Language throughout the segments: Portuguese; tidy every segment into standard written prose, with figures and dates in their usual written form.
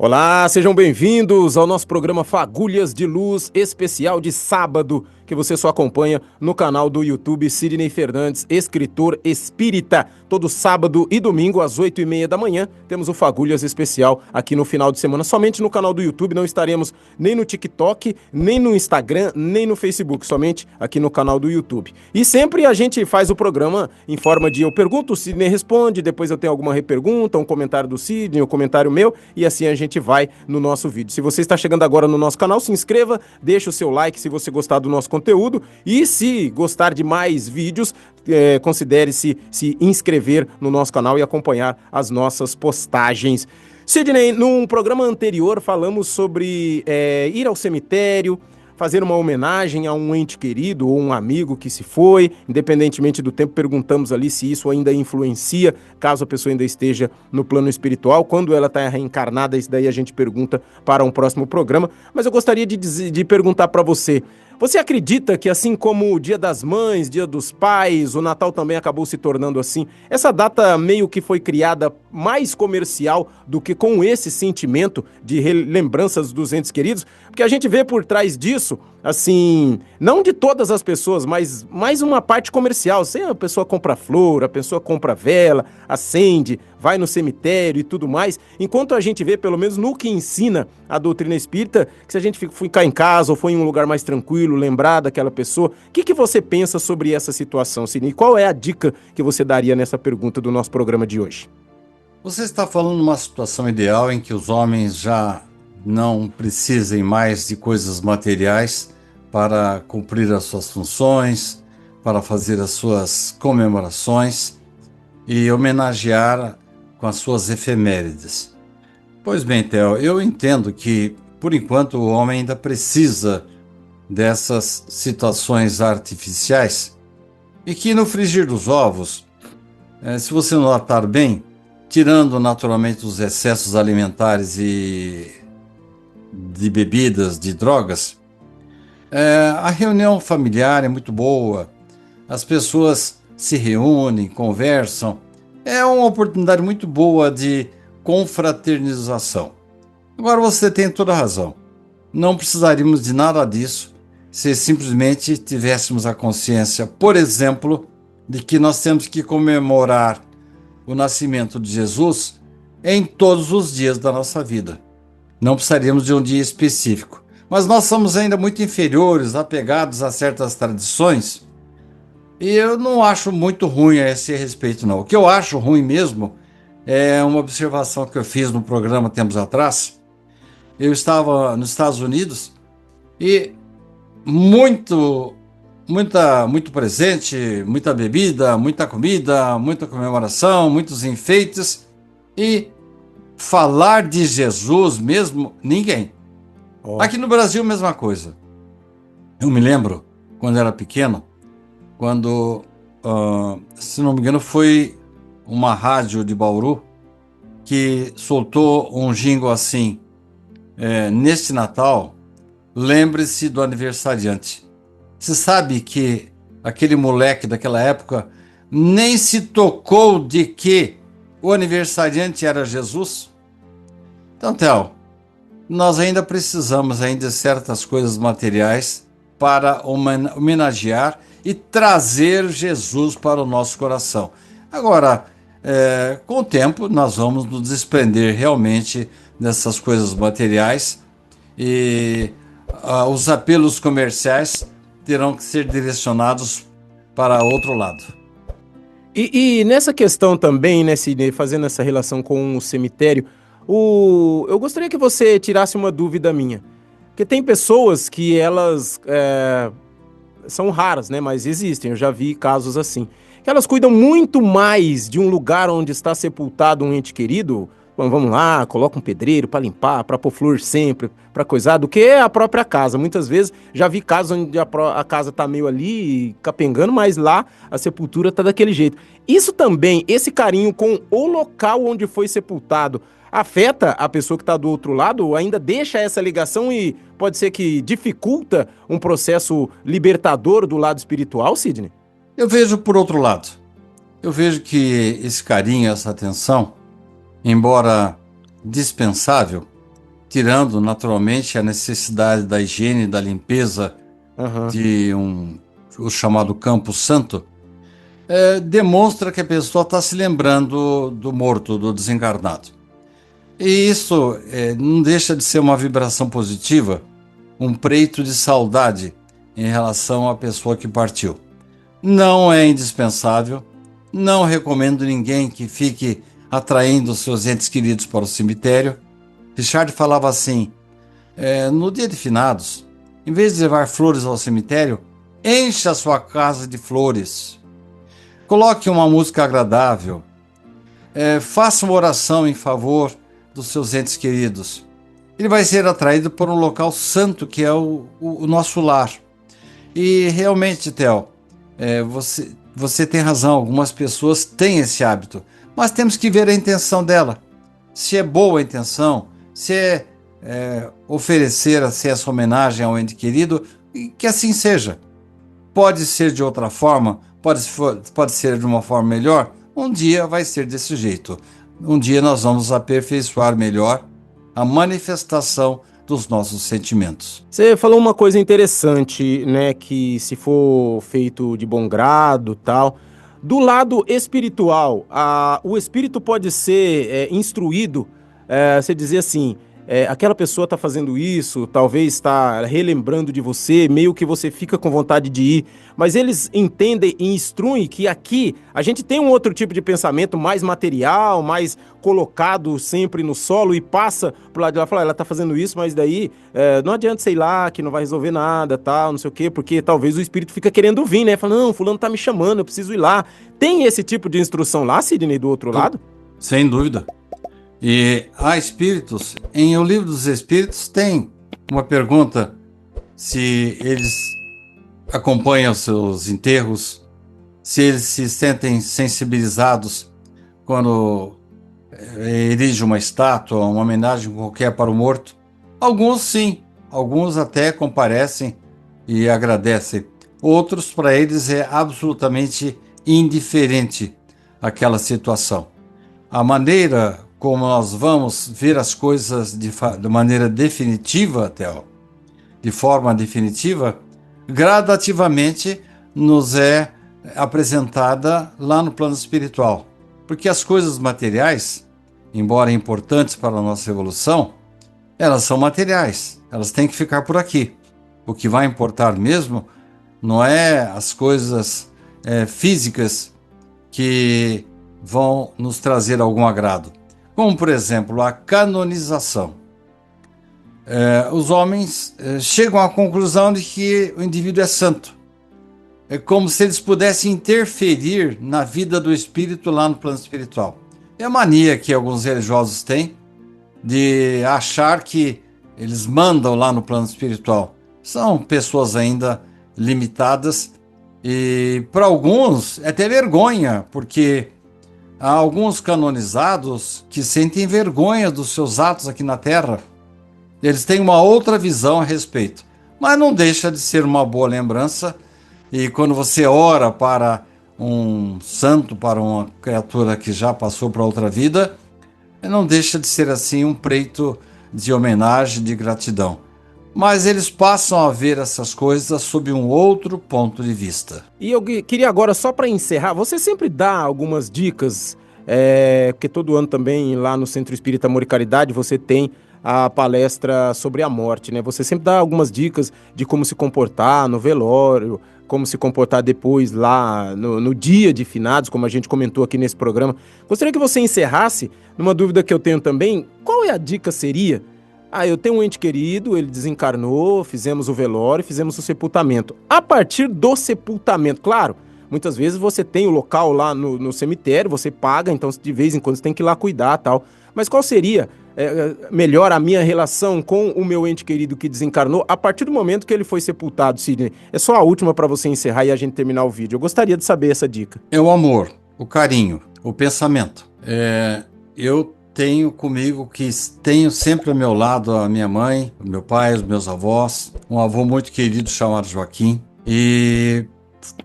Olá, sejam bem-vindos ao nosso programa Fagulhas de Luz, especial de sábado, que você só acompanha no canal do YouTube Sidney Fernandes, escritor espírita. Todo sábado e domingo, às 8h30 da manhã, temos o Fagulhas especial aqui no final de semana, somente no canal do YouTube. Não estaremos nem no TikTok, nem no Instagram, nem no Facebook, somente aqui no canal do YouTube. E sempre a gente faz o programa em forma de eu pergunto, o Sidney responde, depois eu tenho alguma repergunta, um comentário do Sidney, um comentário meu, e assim a gente vai no nosso vídeo. Se você está chegando agora no nosso canal, se inscreva, deixa o seu like se você gostar do nosso conteúdo e se gostar de mais vídeos, considere se inscrever no nosso canal e acompanhar as nossas postagens. Sidney, num programa anterior falamos sobre ir ao cemitério, fazer uma homenagem a um ente querido ou um amigo que se foi, independentemente do tempo. Perguntamos ali se isso ainda influencia, caso a pessoa ainda esteja no plano espiritual. Quando ela está reencarnada, isso daí a gente pergunta para um próximo programa. Mas eu gostaria de perguntar para você. Você acredita que, assim como o Dia das Mães, Dia dos Pais, o Natal também acabou se tornando assim, essa data meio que foi criada mais comercial do que com esse sentimento de lembranças dos entes queridos? Porque a gente vê por trás disso, assim, não de todas as pessoas, mas mais uma parte comercial. Se a pessoa compra flor, a pessoa compra vela, acende, vai no cemitério e tudo mais, enquanto a gente vê, pelo menos no que ensina a doutrina espírita, que se a gente ficar em casa ou for em um lugar mais tranquilo, lembrar daquela pessoa, o que você pensa sobre essa situação, Sidney? Qual é a dica que você daria nessa pergunta do nosso programa de hoje? Você está falando de uma situação ideal em que os homens já não precisem mais de coisas materiais para cumprir as suas funções, para fazer as suas comemorações e homenagear com as suas efemérides. Pois bem, Theo, eu entendo que, por enquanto, o homem ainda precisa dessas situações artificiais e que no frigir dos ovos, se você notar bem, tirando naturalmente os excessos alimentares e de bebidas, de drogas, a reunião familiar é muito boa, as pessoas se reúnem, conversam, é uma oportunidade muito boa de confraternização. Agora você tem toda a razão, não precisaríamos de nada disso se simplesmente tivéssemos a consciência, por exemplo, de que nós temos que comemorar o nascimento de Jesus em todos os dias da nossa vida. Não precisaríamos de um dia específico. Mas nós somos ainda muito inferiores, apegados a certas tradições, e eu não acho muito ruim a esse respeito, não. O que eu acho ruim mesmo é uma observação que eu fiz no programa tempos atrás. Eu estava nos Estados Unidos e muito presente, muita bebida, muita comida, muita comemoração, muitos enfeites e falar de Jesus mesmo, ninguém. Aqui no Brasil, mesma coisa. Eu me lembro, quando era pequeno, quando, se não me engano, foi uma rádio de Bauru que soltou um jingle assim, neste Natal, lembre-se do aniversariante. Você sabe que aquele moleque daquela época nem se tocou de que o aniversariante era Jesus? Então, Theo, nós ainda precisamos de certas coisas materiais para homenagear e trazer Jesus para o nosso coração. Agora, com o tempo, nós vamos nos desprender realmente dessas coisas materiais e os apelos comerciais terão que ser direcionados para outro lado. E nessa questão também, né, Sidney, fazendo essa relação com o cemitério, eu gostaria que você tirasse uma dúvida minha. Porque tem pessoas que elas são raras, né, mas existem, eu já vi casos assim. Que elas cuidam muito mais de um lugar onde está sepultado um ente querido. Vamos lá, coloca um pedreiro para limpar, para pôr flor sempre, para coisar, do que a própria casa. Muitas vezes já vi casos onde a casa tá meio ali capengando, mas lá a sepultura tá daquele jeito. Isso também, esse carinho com o local onde foi sepultado, afeta a pessoa que está do outro lado, ou ainda deixa essa ligação e pode ser que dificulta um processo libertador do lado espiritual, Sidney? Eu vejo por outro lado. Eu vejo que esse carinho, essa atenção, embora dispensável, tirando naturalmente a necessidade da higiene, da limpeza Aham. de o chamado Campo Santo, demonstra que a pessoa está se lembrando do morto, do desencarnado. E isso não deixa de ser uma vibração positiva, um preito de saudade em relação à pessoa que partiu. Não é indispensável, não recomendo ninguém que fique atraindo seus entes queridos para o cemitério. Richard falava assim, no dia de finados, em vez de levar flores ao cemitério, enche a sua casa de flores. Coloque uma música agradável. Faça uma oração em favor dos seus entes queridos. Ele vai ser atraído por um local santo que é o nosso lar. E realmente, Theo, você tem razão, algumas pessoas têm esse hábito, mas temos que ver a intenção dela. Se é boa a intenção, se oferecer assim, essa homenagem ao ente querido, que assim seja. Pode ser de outra forma, pode ser de uma forma melhor, um dia vai ser desse jeito. Um dia nós vamos aperfeiçoar melhor a manifestação dos nossos sentimentos. Você falou uma coisa interessante, né? Que se for feito de bom grado, tal. Do lado espiritual, o espírito pode ser instruído, você dizer assim, aquela pessoa está fazendo isso, talvez está relembrando de você, meio que você fica com vontade de ir, mas eles entendem e instruem que aqui a gente tem um outro tipo de pensamento mais material, mais colocado sempre no solo e passa pro lado de lá e fala, ela tá fazendo isso, mas daí não adianta, sei lá, que não vai resolver nada, tal, não sei o quê, porque talvez o espírito fica querendo vir, né? Fala, não, fulano tá me chamando, eu preciso ir lá. Tem esse tipo de instrução lá, Sidney, do outro lado? Sem dúvida. E há espíritos, em O Livro dos Espíritos tem uma pergunta se eles acompanham seus enterros, se eles se sentem sensibilizados quando erige uma estátua, uma homenagem qualquer para o morto. Alguns sim, alguns até comparecem e agradecem. Outros, para eles, é absolutamente indiferente aquela situação. A maneira como nós vamos ver as coisas de maneira definitiva, Theo, de forma definitiva, gradativamente nos é apresentada lá no plano espiritual. Porque as coisas materiais, embora importantes para a nossa evolução, elas são materiais, elas têm que ficar por aqui. O que vai importar mesmo não é as coisas físicas que vão nos trazer algum agrado. Como, por exemplo, a canonização. Os homens chegam à conclusão de que o indivíduo é santo. É como se eles pudessem interferir na vida do espírito lá no plano espiritual. É a mania que alguns religiosos têm de achar que eles mandam lá no plano espiritual. São pessoas ainda limitadas e, para alguns, é até vergonha, porque há alguns canonizados que sentem vergonha dos seus atos aqui na Terra. Eles têm uma outra visão a respeito, mas não deixa de ser uma boa lembrança. E quando você ora para um santo, para uma criatura que já passou para outra vida, não deixa de ser assim um preito de homenagem, de gratidão. Mas eles passam a ver essas coisas sob um outro ponto de vista. E eu queria agora, só para encerrar, você sempre dá algumas dicas, porque todo ano também lá no Centro Espírita Amor e Caridade você tem a palestra sobre a morte, né? Você sempre dá algumas dicas de como se comportar no velório, como se comportar depois lá no dia de finados, como a gente comentou aqui nesse programa. Gostaria que você encerrasse numa dúvida que eu tenho também. Qual é a dica seria? Eu tenho um ente querido, ele desencarnou, fizemos o velório, fizemos o sepultamento. A partir do sepultamento, claro, muitas vezes você tem o local lá no cemitério, você paga, então de vez em quando você tem que ir lá cuidar e tal. Mas qual seria melhor a minha relação com o meu ente querido que desencarnou a partir do momento que ele foi sepultado, Sidney? É só a última para você encerrar e a gente terminar o vídeo. Eu gostaria de saber essa dica. É o amor, o carinho, o pensamento. Eu tenho comigo que tenho sempre ao meu lado a minha mãe, o meu pai, os meus avós, um avô muito querido chamado Joaquim. E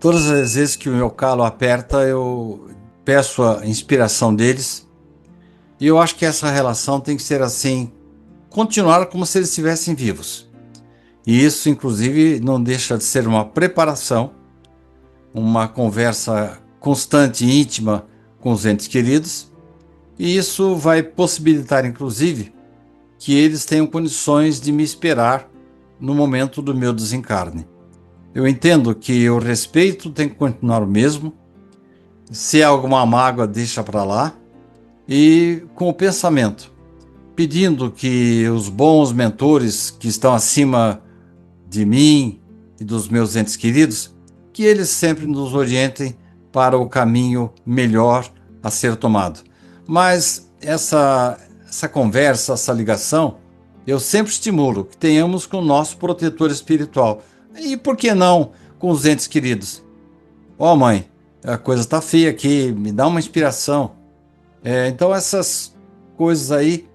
todas as vezes que o meu calo aperta, eu peço a inspiração deles. E eu acho que essa relação tem que ser assim, continuar como se eles estivessem vivos. E isso, inclusive, não deixa de ser uma preparação, uma conversa constante e íntima com os entes queridos, e isso vai possibilitar, inclusive, que eles tenham condições de me esperar no momento do meu desencarne. Eu entendo que o respeito tem que continuar o mesmo, se há alguma mágoa, deixa para lá, e com o pensamento, pedindo que os bons mentores que estão acima de mim e dos meus entes queridos, que eles sempre nos orientem para o caminho melhor a ser tomado. Mas essa conversa, essa ligação, eu sempre estimulo que tenhamos com o nosso protetor espiritual. E por que não com os entes queridos? Ó, mãe, a coisa está feia aqui, me dá uma inspiração. Então essas coisas aí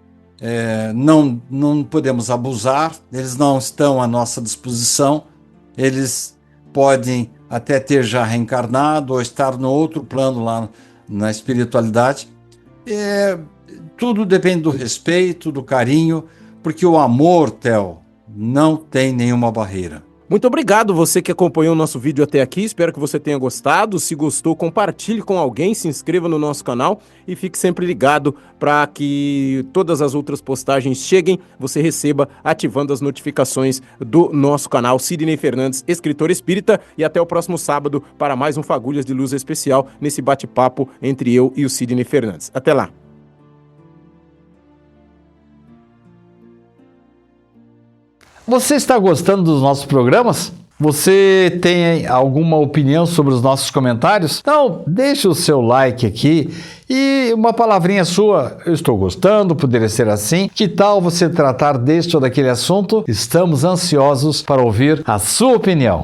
não podemos abusar, eles não estão à nossa disposição, eles podem até ter já reencarnado ou estar no outro plano lá na espiritualidade. Tudo depende do respeito, do carinho, porque o amor, Theo, não tem nenhuma barreira. Muito obrigado você que acompanhou o nosso vídeo até aqui, espero que você tenha gostado. Se gostou, compartilhe com alguém, se inscreva no nosso canal e fique sempre ligado para que todas as outras postagens cheguem, você receba ativando as notificações do nosso canal. Sidney Fernandes, escritor espírita, e até o próximo sábado para mais um Fagulhas de Luz especial nesse bate-papo entre eu e o Sidney Fernandes. Até lá! Você está gostando dos nossos programas? Você tem alguma opinião sobre os nossos comentários? Então, deixe o seu like aqui e uma palavrinha sua. Eu estou gostando, poderia ser assim. Que tal você tratar deste ou daquele assunto? Estamos ansiosos para ouvir a sua opinião.